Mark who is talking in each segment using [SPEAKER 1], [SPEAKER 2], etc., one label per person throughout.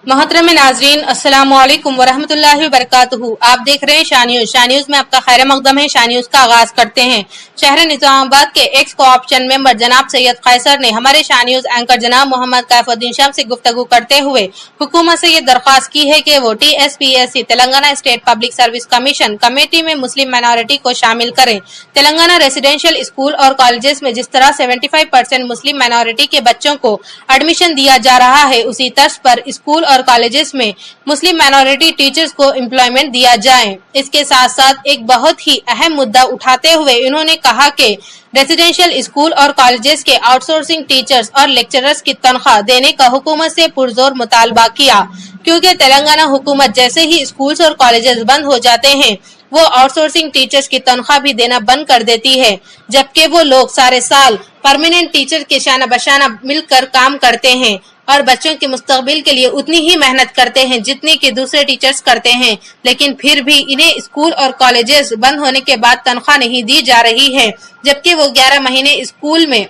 [SPEAKER 1] मोहतरम नाजरीन, अस्सलामु अलैकुम वरहमतुल्लाहि वबरकातुहू। आप देख रहे हैं शाह न्यूज। शाह न्यूज में आपका खैर मकदम है। शाह न्यूज का आगाज करते हैं। शहर निजामाबाद के एक्स कोऑप्शन मेंबर जनाब सैयद कैसर ने हमारे शाह न्यूज एंकर जनाब मोहम्मद कैफुद्दीन शाम से गुफ्तगू करते हुए हुकूमत से ये दरख्वास्त की है कि वो TSPSC Telangana state public service commission committee में मुस्लिम माइनॉरिटी को शामिल करें। तेलंगाना रेसिडेंशियल स्कूल और कॉलेजेस में जिस तरह 75% मुस्लिम माइनॉरिटी के बच्चों को एडमिशन दिया जा रहा है, उसी तर्ज पर स्कूल और कॉलेजेस में मुस्लिम माइनॉरिटी टीचर्स को एम्प्लॉयमेंट दिया जाए। इसके साथ साथ एक बहुत ही अहम मुद्दा उठाते हुए इन्होंने कहा कि रेसिडेंशियल स्कूल और कॉलेजेस के आउटसोर्सिंग टीचर्स और लेक्चरर्स की तनख्वाह देने का हुकूमत से पुरजोर मुतालबा किया, क्योंकि तेलंगाना हुकूमत जैसे ही स्कूल्स और कॉलेजेस बंद हो जाते हैं वो आउटसोर्सिंग टीचर्स की तनख्वाह भी देना बंद कर देती है, जबकि वो लोग सारे साल परमानेंट टीचर के शाना बशाना मिलकर काम करते हैं और बच्चों के मुस्तकबिल के लिए उतनी ही मेहनत करते हैं जितनी कि दूसरे टीचर्स करते हैं, लेकिन फिर भी इन्हें स्कूल और कॉलेजेस बंद होने के बाद तनख्वाह नहीं दी जा रही है, जबकि वो 11 महीने स्कूल में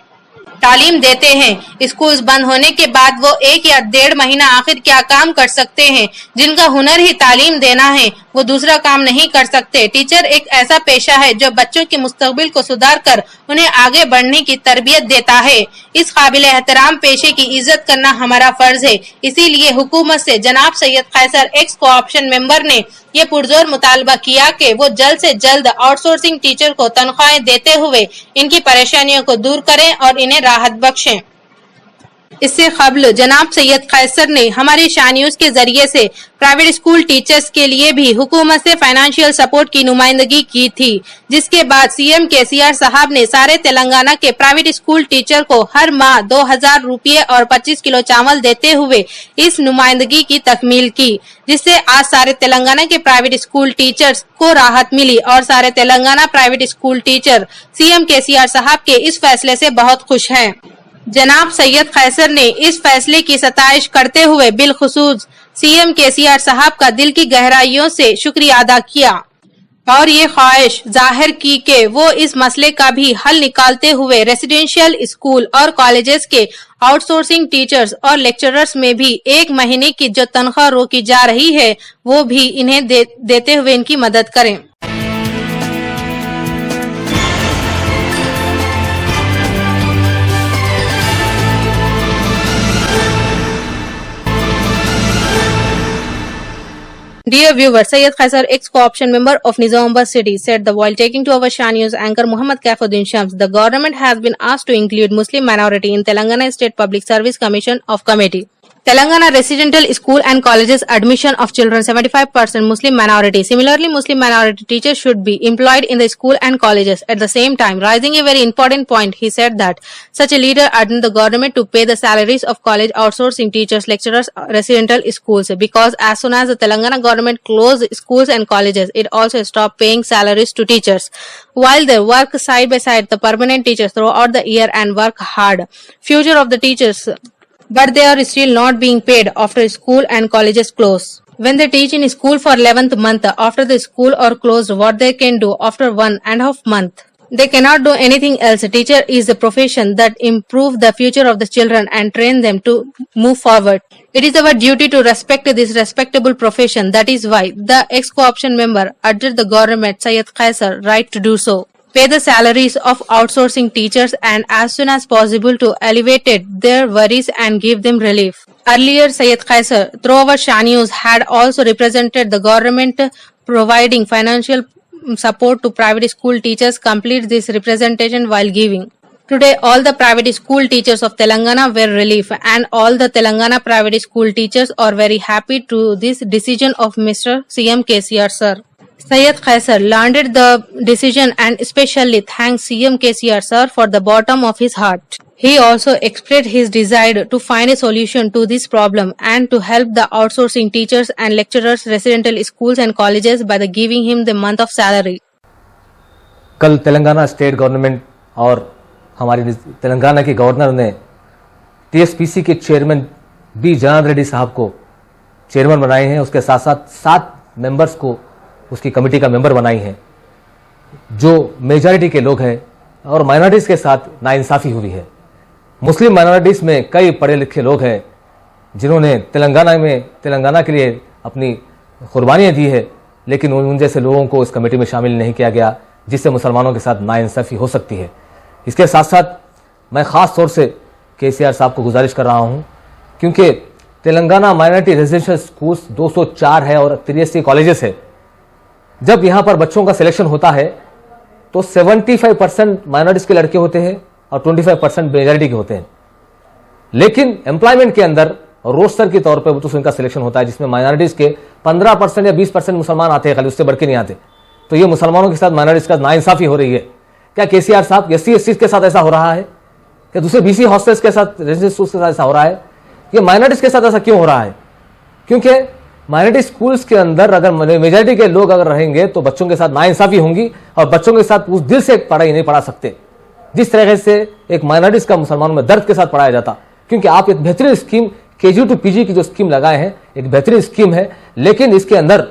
[SPEAKER 1] तालीम देते हैं। स्कूल्स बंद होने के बाद वो 1 या 1.5 महीना आखिर क्या काम कर सकते हैं? जिनका हुनर ही तालीम देना है वो दूसरा काम नहीं कर सकते। टीचर एक ऐसा पेशा है जो बच्चों के मुस्तकबिल को सुधार कर उन्हें आगे बढ़ने की तरबियत देता है। इस काबिल एहतराम पेशे की इज्जत करना हमारा फर्ज है। इसीलिए हुकूमत से जनाब सैयद कैसर एक्स कोऑप्शन मेंबर ने ये पुरजोर मुतालबा किया कि वो जल्द से जल्द आउटसोर्सिंग टीचर को तनख्वाहें देते हुए इनकी परेशानियों को दूर करें और इन्हें राहत बख्शें। इससे कबल जनाब सैयद कैसर ने हमारे शाह न्यूज के जरिए से प्राइवेट स्कूल टीचर्स के लिए भी हुकूमत से फाइनेंशियल सपोर्ट की नुमाइंदगी की थी, जिसके बाद CM KCR साहब ने सारे तेलंगाना के प्राइवेट स्कूल टीचर को हर माह 2000 रुपये और 25 किलो चावल देते हुए इस नुमाइंदगी की तकमील की, जिससे आज सारे तेलंगाना के प्राइवेट स्कूल टीचर्स को राहत मिली और सारे Telangana private school teacher CM KCR साहब के इस फैसले से बहुत खुश हैं। जनाब सैयद कैसर ने इस फैसले की सताइश करते हुए बिलखुसूस CM KCR साहब का दिल की गहराइयों से शुक्रिया अदा किया और ये ख्वाहिश जाहिर की कि वो इस मसले का भी हल निकालते हुए रेसिडेंशियल स्कूल और कॉलेजेस के आउटसोर्सिंग टीचर्स और लेक्चरर्स में भी 1 महीने की जो तनख्वाह रोकी जा रही है वो भी इन्हें देते हुए इनकी मदद करें। Dear viewer, Sayyid Kaisar, ex-co-option member of Nizamabad city, said that while taking to our Shah News anchor Muhammad Kaifuddin Shams, the government has been asked to include Muslim minority in Telangana State Public Service Commission of Committee. Telangana residential school and colleges admission of children 75% Muslim minority. Similarly, Muslim minority teachers should be employed in the school and colleges. At the same time, raising a very important point, he said that such a leader urged the government to pay the salaries of college outsourcing teachers, lecturers, residential schools, because as soon as the Telangana government closed schools and colleges, it also stopped paying salaries to teachers. While they work side by side, the permanent teachers throughout the year and work hard. Future of the teachers, but they are still not being paid after school and colleges close. When they teach in school for 11th month after the school are closed, what they can do after 1.5 month? They cannot do anything else. Teacher is a profession that improve the future of the children and train them to move forward. It is our duty to respect this respectable profession. That is why the ex-co-option member urged the government, Sayyid Kaisar, right to do so. Pay the salaries of outsourcing teachers and as soon as possible to alleviate their worries and give them relief. Earlier, Sayyid Kaisar, through our Shah News, had also represented the government providing financial support to private school teachers. Complete this representation while giving. Today, all the private school teachers of Telangana were relief, and all the Telangana private school teachers are very happy to this decision of Mr. CM KCR sir. Sayyid Kaisar landed the decision and especially thanks CM KCR sir for the bottom of his heart. He also expressed his desire to find a solution to this problem and to help the outsourcing teachers and lecturers, residential schools and colleges by the giving him the month of salary.
[SPEAKER 2] कल Telangana state government और हमारी तेलंगाना के governor ने TSPC के chairman B Janardan Reddy साहब को chairman बनाए हैं। उसके साथ साथ 7 मेंबर्स को उसकी कमेटी का मेंबर बनाई है, जो मेजॉरिटी के लोग हैं और माइनॉरिटीज के साथ नाइंसाफी हुई है। मुस्लिम माइनॉरिटीज में कई पढ़े लिखे लोग हैं जिन्होंने तेलंगाना के लिए अपनी कुर्बानियाँ दी है, लेकिन उन जैसे लोगों को इस कमेटी में शामिल नहीं किया गया, जिससे मुसलमानों के साथ नाइंसाफ़ी हो सकती है। इसके साथ साथ मैं ख़ास तौर से केसीआर साहब को गुजारिश कर रहा हूँ, क्योंकि तेलंगाना माइनॉरिटी रेजिडेंशियल स्कूल्स 204 है और 83 कॉलेजेस है। जब यहाँ पर बच्चों का सिलेक्शन होता है तो 75% माइनॉरिटीज़ के लड़के होते हैं और 25% मेजॉरिटी के होते हैं, लेकिन एम्प्लॉयमेंट के अंदर रोस्टर के तौर पर तो उनका सिलेक्शन होता है, जिसमें माइनॉरिटीज़ के 15% या 20% मुसलमान आते हैं, खाली उससे बढ़ के नहीं आते। तो ये मुसलमानों के साथ माइनॉरिटीज़ का नाइंसाफ़ी हो रही है। क्या केसीआर साहब SC/ST के साथ ऐसा हो रहा है? क्या दूसरे BC हॉस्टल्स के साथ, रेजिडेंशियल स्कूल्स के साथ ऐसा हो रहा है? ये माइनॉरिटीज़ के साथ ऐसा क्यों हो रहा है? क्योंकि माइनॉरिटी स्कूल्स के अंदर अगर मेजॉरिटी के लोग अगर रहेंगे तो बच्चों के साथ नाइंसाफ़ी होंगी और बच्चों के साथ उस दिल से पढ़ाई नहीं पढ़ा सकते जिस तरह से एक माइनॉरिटीज़ का मुसलमानों में दर्द के साथ पढ़ाया जाता। क्योंकि आप एक बेहतरीन स्कीम KG to PG की जो स्कीम लगाए हैं, एक बेहतरीन स्कीम है, लेकिन इसके अंदर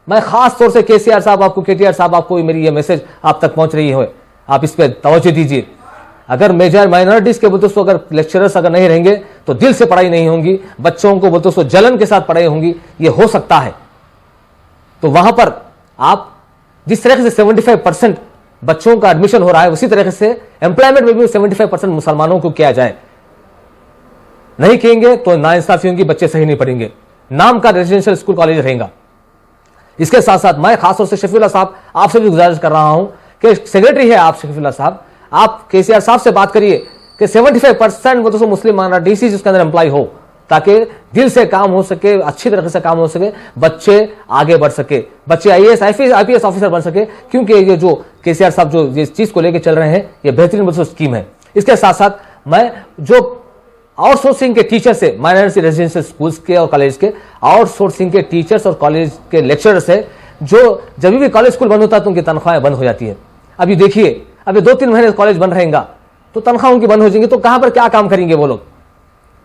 [SPEAKER 2] मैं खास तौर से KCR साहब आपको, KTR साहब आपको मेरी ये मैसेज आप तक पहुंच रही है, आप इस पर तवज्जो दीजिए। अगर मेजर माइनॉरिटीज़ के बोलते सो अगर लेक्चरर्स अगर नहीं रहेंगे तो दिल से पढ़ाई नहीं होंगी, बच्चों को बोलते सो जलन के साथ पढ़ाई होंगी, ये हो सकता है। तो वहां पर आप जिस तरह से 75% बच्चों का एडमिशन हो रहा है, उसी तरह से एम्प्लॉयमेंट में भी 75% मुसलमानों को किया जाए। नहीं कहेंगे तो नाइंसाफी होंगी, बच्चे सही नहीं पढ़ेंगे, नाम का रेजिडेंशियल स्कूल कॉलेज रहेगा। इसके साथ साथ मैं खासतौर से शफीउल्लाह साहब आपसे भी गुजारिश कर रहा हूं कि सेक्रेटरी है आप शफीउल्लाह साहब, आप KCR साहब से बात करिए कि 75% वो तो मुस्लिम माइनॉरिटी जिसके अंदर एम्प्लॉय हो, ताकि दिल से काम हो सके, अच्छी तरह से काम हो सके, बच्चे आगे बढ़ सके, बच्चे IAS IPS ऑफिसर बन सके। क्योंकि ये जो KCR साहब जो इस चीज को लेकर चल रहे हैं, ये बेहतरीन स्कीम है। इसके साथ साथ मैं जो आउटसोर्सिंग के टीचर्स है, माइनॉरिटी रेजिडेंशियल स्कूल्स के और कॉलेज के आउटसोर्सिंग के टीचर्स और कॉलेज के लेक्चरर्स है, जो जब भी कॉलेज स्कूल बंद होता है तो उनकी तनख्वाहें बंद हो जाती है। अभी देखिए, अभी 2-3 महीने कॉलेज बंद रहेगा तो तनख्वाह उनकी बंद हो जाएंगी, तो कहां पर क्या काम करेंगे वो लोग?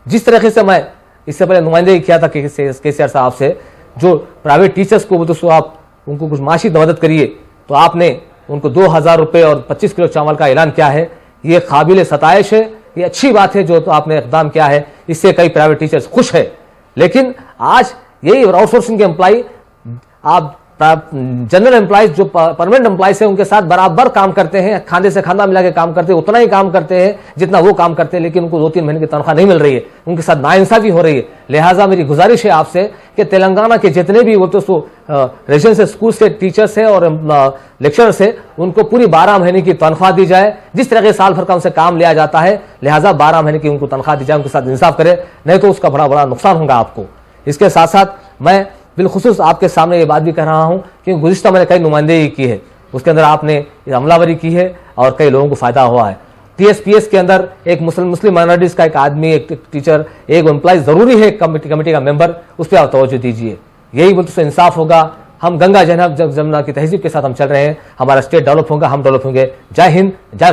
[SPEAKER 2] जिस तरीके से मैं इससे पहले नुमाइंदगी किया था KCR साहब से, जो प्राइवेट टीचर्स को तो आप उनको कुछ माशी मदद करिए, तो आपने उनको 2000 रुपये और 25 किलो चावल का ऐलान किया है। ये काबिल सताइश है, ये अच्छी बात है जो तो आपने इक़दाम किया है, इससे कई प्राइवेट टीचर्स खुश है। लेकिन आज यही आउटसोर्सिंग के एम्प्लॉय, आप जनरल एम्प्लॉयज जो परमानेंट एम्प्लॉयज हैं उनके साथ बराबर काम करते हैं, खाने से खाना मिला के काम करते हैं, उतना ही काम करते हैं जितना वो काम करते हैं, लेकिन उनको 2-3 महीने की तनख्वाह नहीं मिल रही है, उनके साथ नाइंसाफी हो रही है। लिहाजा मेरी गुजारिश है आपसे कि तेलंगाना के जितने भी वो तो रेजिडेंशियल स्कूल से टीचर्स है और लेक्चरर्स है, उनको पूरी 12 महीने की तनख्वाह दी जाए। जिस तरह के साल भर का उनसे काम लिया जाता है, लिहाजा 12 महीने की उनको तनख्वाह दी जाए, उनके साथ इंसाफ करे, नहीं तो उसका बड़ा बड़ा नुकसान होगा आपको। इसके साथ साथ मैं बिलखुसूस आपके सामने ये बात भी कह रहा हूं कि गुज़िश्ता मैंने कई नुमाइंदगी की है, उसके अंदर आपने अमलावरी की है और कई लोगों को फायदा हुआ है। TSPS के अंदर एक मुस्लिम माइनॉरिटीज का एक आदमी, एक टीचर, एक एम्प्लॉय जरूरी है, कमेटी का मेंबर, उस पर आप तवज्जो दीजिए। यही बोलते इंसाफ होगा। हम गंगा जमुना की तहजीब के साथ हम चल रहे हैं, हमारा स्टेट डेवलप होगा, हम डेवलप होंगे। जय हिंद, जय भारत।